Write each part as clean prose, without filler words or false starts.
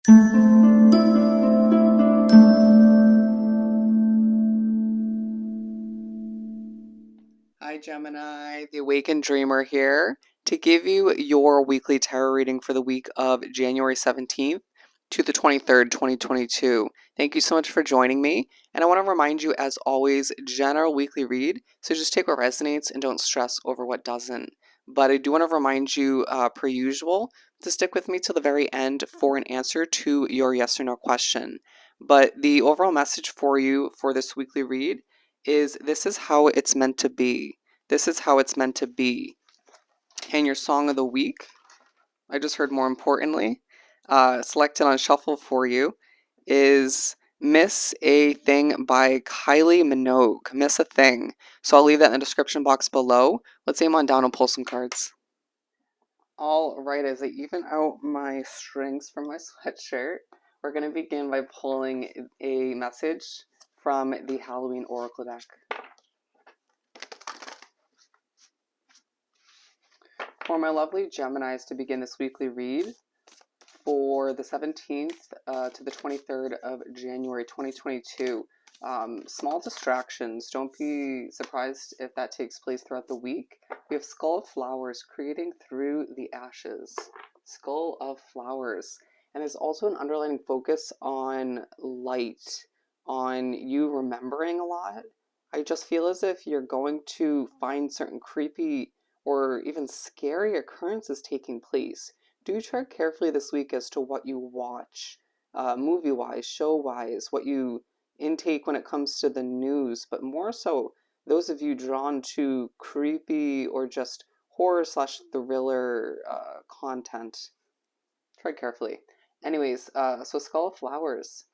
Hi Gemini, the Awakened Dreamer here to give you your weekly tarot reading for the week of January 17th to the 23rd, 2022. Thank you so much for joining me, and I want to remind you, as always, general weekly read, so just take what resonates and don't stress over what doesn't. But I do want to remind you, per usual, to stick with me till the very end for an answer to your yes or no question. But the overall message for you for this weekly read is this is how it's meant to be. This is how it's meant to be. And your song of the week, I just heard more importantly, selected on shuffle for you, is Miss a Thing by Kylie Minogue. Miss a Thing. So I'll leave that in the description box below. Let's aim on down and pull some cards. All right, as I even out my strings from my sweatshirt, we're going to begin by pulling a message from the Halloween Oracle deck. For my lovely Geminis to begin this weekly read for the 17th to the 23rd of January 2022. Small distractions. Don't be surprised if that takes place throughout the week. We have Skull of Flowers, creating through the ashes. Skull of Flowers. And there's also an underlying focus on light, on you remembering a lot. I just feel as if you're going to find certain creepy or even scary occurrences taking place. Do tread carefully this week as to what you watch, movie-wise, show-wise, what you intake when it comes to the news, but more so those of you drawn to creepy or just horror/thriller content. Tread carefully. Anyways, so Skull of Flowers.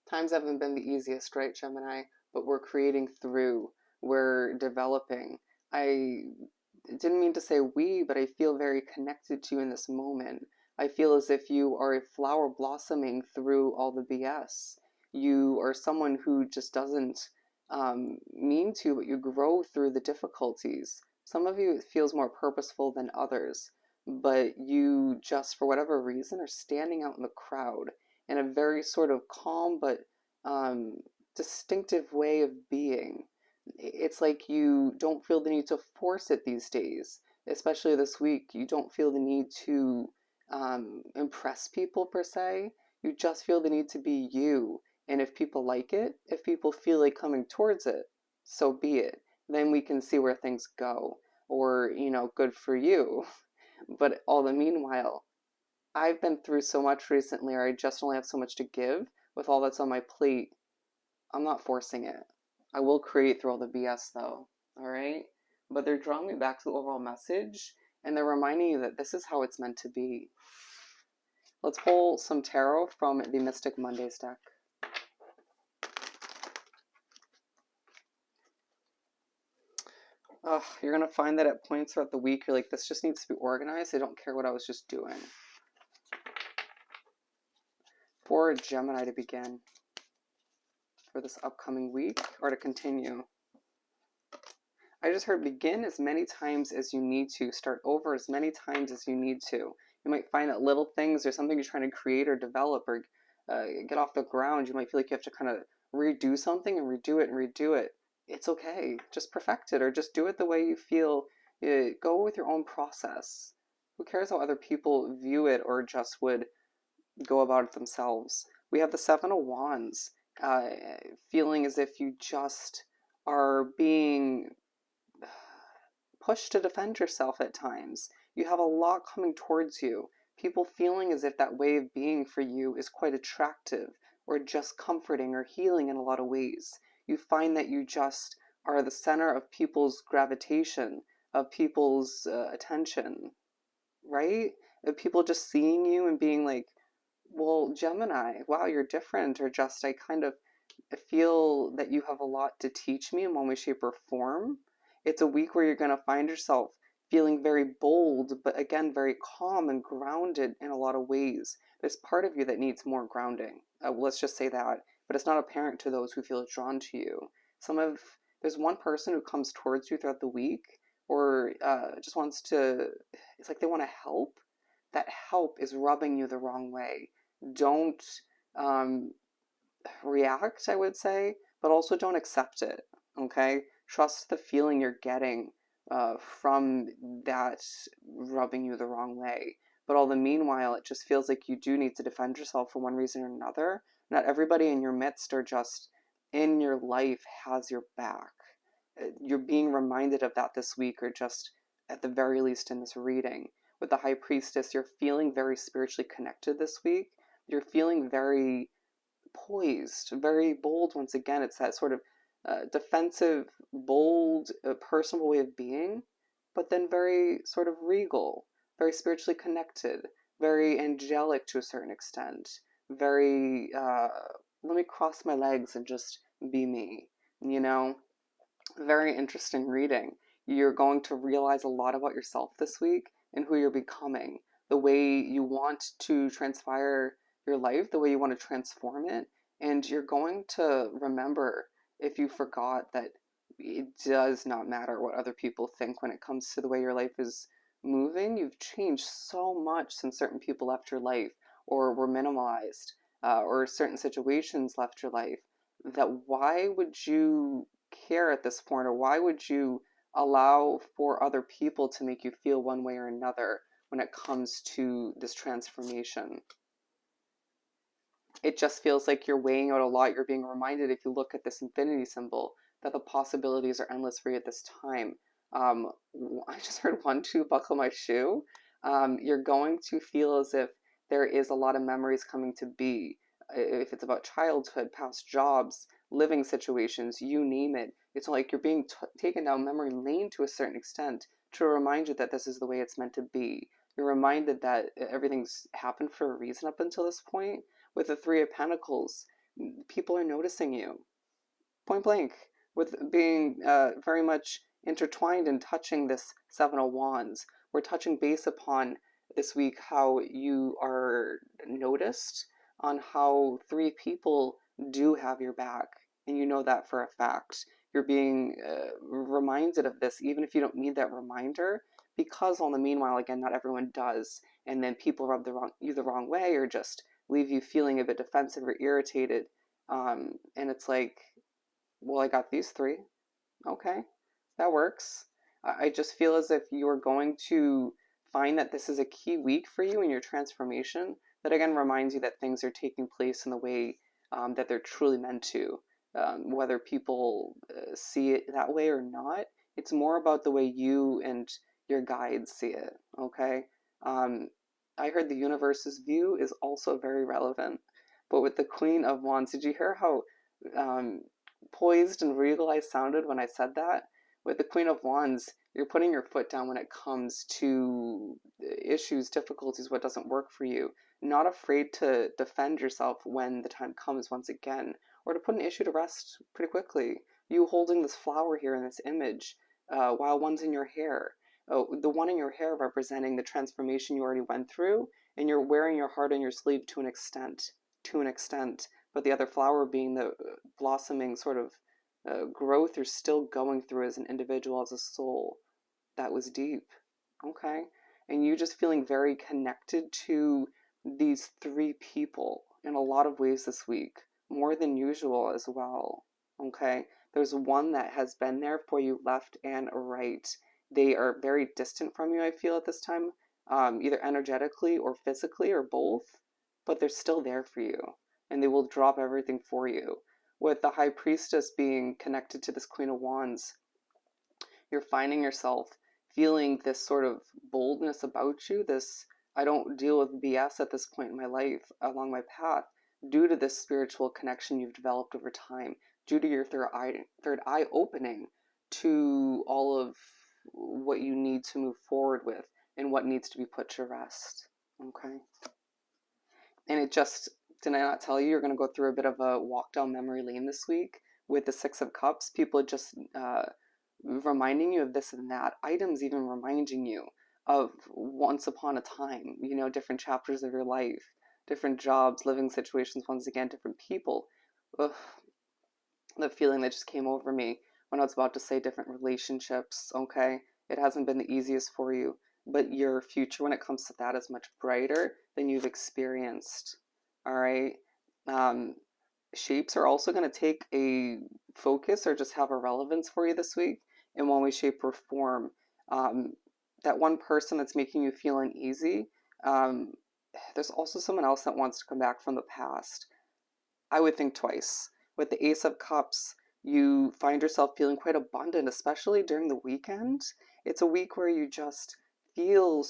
Times haven't been the easiest, right, Gemini? But we're creating through. We're developing. I didn't mean to say we, but I feel very connected to you in this moment. I feel as if you are a flower blossoming through all the BS. You are someone who just doesn't mean to, but you grow through the difficulties. Some of you, it feels more purposeful than others, but you just, for whatever reason, are standing out in the crowd in a very sort of calm but distinctive way of being. It's like you don't feel the need to force it these days, especially this week. You don't feel the need to impress people per se. You just feel the need to be you. And if people like it, if people feel like coming towards it, so be it. Then we can see where things go. Or, good for you. But all the meanwhile, I've been through so much recently, or I just only have so much to give with all that's on my plate. I'm not forcing it. I will create through all the BS though, alright? But they're drawing me back to the overall message, and they're reminding you that this is how it's meant to be. Let's pull some tarot from the Mystic Mondays deck. You're going to find that at points throughout the week, you're like, this just needs to be organized. I don't care what I was just doing. For Gemini to begin for this upcoming week, or to continue. I just heard begin as many times as you need to. Start over as many times as you need to. You might find that little things or something you're trying to create or develop or get off the ground, you might feel like you have to kind of redo something and redo it and redo it. It's okay. Just perfect it or just do it the way you feel. Go with your own process. Who cares how other people view it or just would go about it themselves? We have the Seven of Wands, feeling as if you just are being pushed to defend yourself at times. You have a lot coming towards you. People feeling as if that way of being for you is quite attractive or just comforting or healing in a lot of ways. You find that you just are the center of people's gravitation, of people's attention, right? Of people just seeing you and being like, well, Gemini, wow, you're different, or just I kind of feel that you have a lot to teach me in one way, shape, or form. It's a week where you're going to find yourself feeling very bold, but again, very calm and grounded in a lot of ways. There's part of you that needs more grounding. Let's just say that. But it's not apparent to those who feel drawn to you. There's one person who comes towards you throughout the week, or just wants to, it's like they want to help, that help is rubbing you the wrong way. Don't um, react, I would say, but also don't accept it. Okay? Trust the feeling you're getting from that rubbing you the wrong way. But all the meanwhile, it just feels like you do need to defend yourself for one reason or another. Not everybody in your midst or just in your life has your back. You're being reminded of that this week, or just at the very least in this reading. With the High Priestess, you're feeling very spiritually connected this week. You're feeling very poised, very bold. Once again, it's that sort of defensive, bold, personal way of being, but then very sort of regal, very spiritually connected, very angelic to a certain extent, very, let me cross my legs and just be me, you know? Very interesting reading. You're going to realize a lot about yourself this week and who you're becoming, the way you want to transpire your life, the way you want to transform it. And you're going to remember, if you forgot, that it does not matter what other people think when it comes to the way your life is moving. You've changed so much since certain people left your life or were minimalized, or certain situations left your life, that why would you care at this point, or why would you allow for other people to make you feel one way or another when it comes to this transformation? It just feels like you're weighing out a lot. You're being reminded, if you look at this infinity symbol, that the possibilities are endless for you at this time. um, I just heard 1, 2, buckle my shoe. You're going to feel as if there is a lot of memories coming to be. If it's about childhood, past jobs, living situations, you name it. It's like you're being taken down memory lane to a certain extent to remind you that this is the way it's meant to be. You're reminded that everything's happened for a reason up until this point. With the Three of Pentacles, people are noticing you, point blank, with being very much intertwined and touching this Seven of Wands. We're touching base upon this week how you are noticed, on how three people do have your back, and you know that for a fact. You're being reminded of this, even if you don't need that reminder, because on the meanwhile, again, not everyone does, and then people rub you the wrong way, or just leave you feeling a bit defensive or irritated. And it's like, well, I got these three. Okay, that works. I just feel as if you're going to find that this is a key week for you in your transformation. That again reminds you that things are taking place in the way that they're truly meant to. Whether people see it that way or not, it's more about the way you and your guides see it. Okay. Um, I heard the universe's view is also very relevant. But with the Queen of Wands, did you hear how um, poised and regal I sounded when I said that? With the Queen of Wands, you're putting your foot down when it comes to issues, difficulties, what doesn't work for you. Not afraid to defend yourself when the time comes once again, or to put an issue to rest pretty quickly. You holding this flower here in this image, while one's in your hair. Oh, the one in your hair representing the transformation you already went through, and you're wearing your heart on your sleeve to an extent. To an extent. But the other flower being the blossoming sort of growth you're still going through as an individual, as a soul. That was deep. Okay. And you just feeling very connected to these three people in a lot of ways this week, more than usual as well. Okay. There's one that has been there for you left and right. They are very distant from you, I feel, at this time, either energetically or physically or both, but they're still there for you, and they will drop everything for you. With the High Priestess being connected to this Queen of Wands, you're finding yourself feeling this sort of boldness about you, this I don't deal with BS at this point in my life along my path, due to this spiritual connection you've developed over time, due to your third eye opening to all of what you need to move forward with and what needs to be put to rest. Okay. And it just, did I not tell you, you're going to go through a bit of a walk down memory lane this week with the Six of Cups. People just reminding you of this and that. Items even reminding you of once upon a time, you know, different chapters of your life, different jobs, living situations, once again, different people. Ugh, the feeling that just came over me when I was about to say different relationships, okay? It hasn't been the easiest for you. but your future when it comes to that is much brighter than you've experienced. All right. Um, Shapes are also going to take a focus or just have a relevance for you this week in one way, shape, or form. Um, that one person that's making you feel uneasy, um, there's also someone else that wants to come back from the past. I would think twice. With the Ace of Cups, you find yourself feeling quite abundant, especially during the weekend. It's a week where you just feel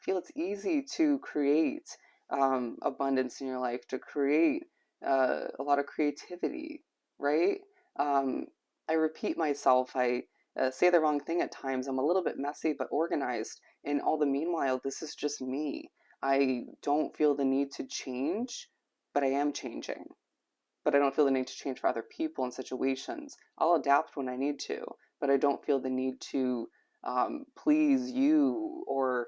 feel it's easy to create abundance in your life, to create a lot of creativity, right? Um, I repeat myself. I say the wrong thing at times. I'm a little bit messy but organized. And all the meanwhile, this is just me. I don't feel the need to change, but I am changing. But I don't feel the need to change for other people and situations. I'll adapt when I need to, but I don't feel the need to please you or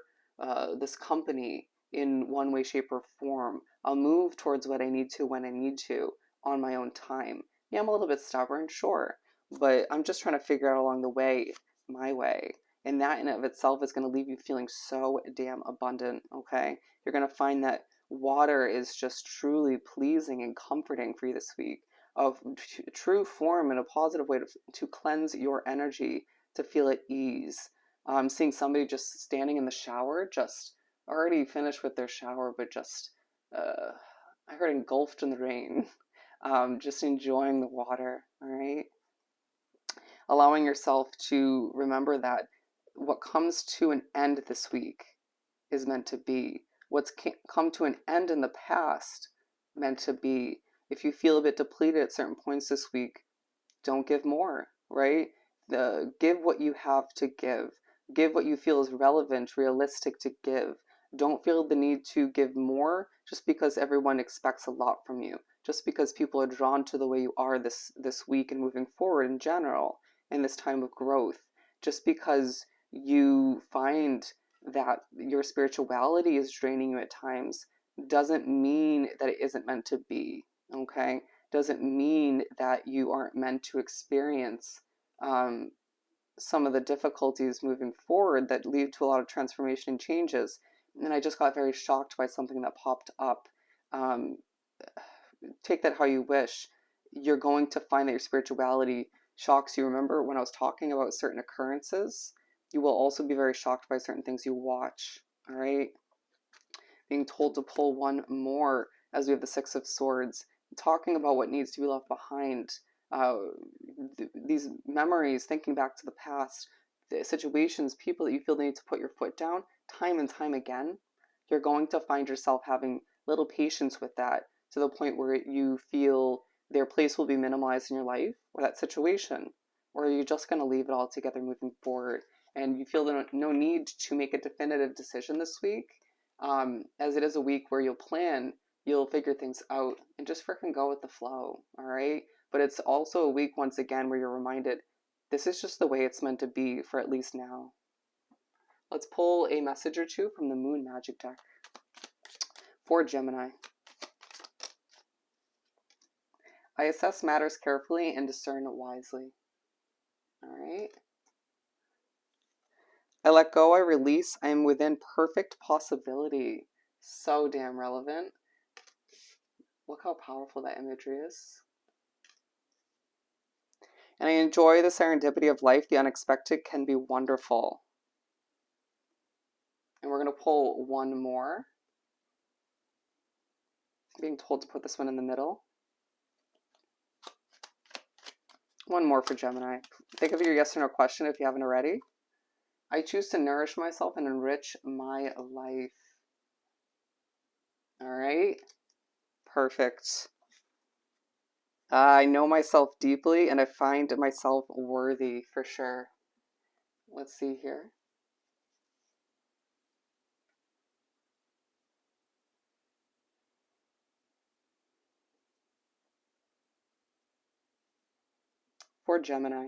this company in one way, shape, or form. I'll move towards what I need to when I need to on my own time. Yeah, I'm a little bit stubborn, sure, but I'm just trying to figure out along the way my way. And that in and of itself is going to leave you feeling so damn abundant, okay? You're going to find that water is just truly pleasing and comforting for you this week, of true form and a positive way to cleanse your energy, to feel at ease. Seeing somebody just standing in the shower, just already finished with their shower, but just, I heard engulfed in the rain, just enjoying the water, all right? Allowing yourself to remember that what comes to an end this week is meant to be. What's come to an end in the past meant to be. If you feel a bit depleted at certain points this week, don't give more, right? Give what you have to give. Give what you feel is relevant, realistic to give. Don't feel the need to give more just because everyone expects a lot from you. Just because people are drawn to the way you are this week and moving forward in general in this time of growth. Just because you find that your spirituality is draining you at times doesn't mean that it isn't meant to be, okay? Doesn't mean that you aren't meant to experience some of the difficulties moving forward that lead to a lot of transformation and changes. And I just got very shocked by something that popped up. Um, Take that how you wish. You're going to find that your spirituality shocks you. Remember when I was talking about certain occurrences? You will also be very shocked by certain things you watch. All right? Being told to pull one more as we have the Six of Swords, talking about what needs to be left behind. Uh, these memories, thinking back to the past, the situations, people that you feel the need to put your foot down time and time again, you're going to find yourself having little patience with that to the point where you feel their place will be minimalized in your life or that situation, or you're just going to leave it all together moving forward. And you feel no need to make a definitive decision this week, as it is a week where you'll figure things out and just freaking go with the flow, all right? But it's also a week, once again, where you're reminded this is just the way it's meant to be for at least now. Let's pull a message or two from the Moon Magic deck for Gemini. I assess matters carefully and discern wisely. All right. I let go, I release, I am within perfect possibility. So damn relevant. Look how powerful that imagery is. And I enjoy the serendipity of life. The unexpected can be wonderful. And we're going to pull one more. I'm being told to put this one in the middle. One more for Gemini. Think of your yes or no question if you haven't already. I choose to nourish myself and enrich my life. All right. Perfect. I know myself deeply and I find myself worthy for sure. Let's see here. For Gemini.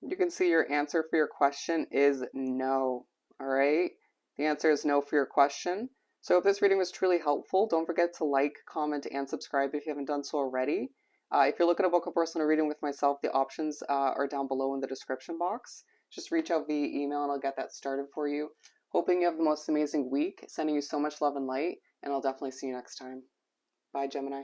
You can see your answer for your question is no. All right. The answer is no for your question. So if this reading was truly helpful, don't forget to like, comment, and subscribe if you haven't done so already. If you're looking to book a personal reading with myself, the options are down below in the description box. Just reach out via email and I'll get that started for you. Hoping you have the most amazing week. Sending you so much love and light, and I'll definitely see you next time. Bye, Gemini.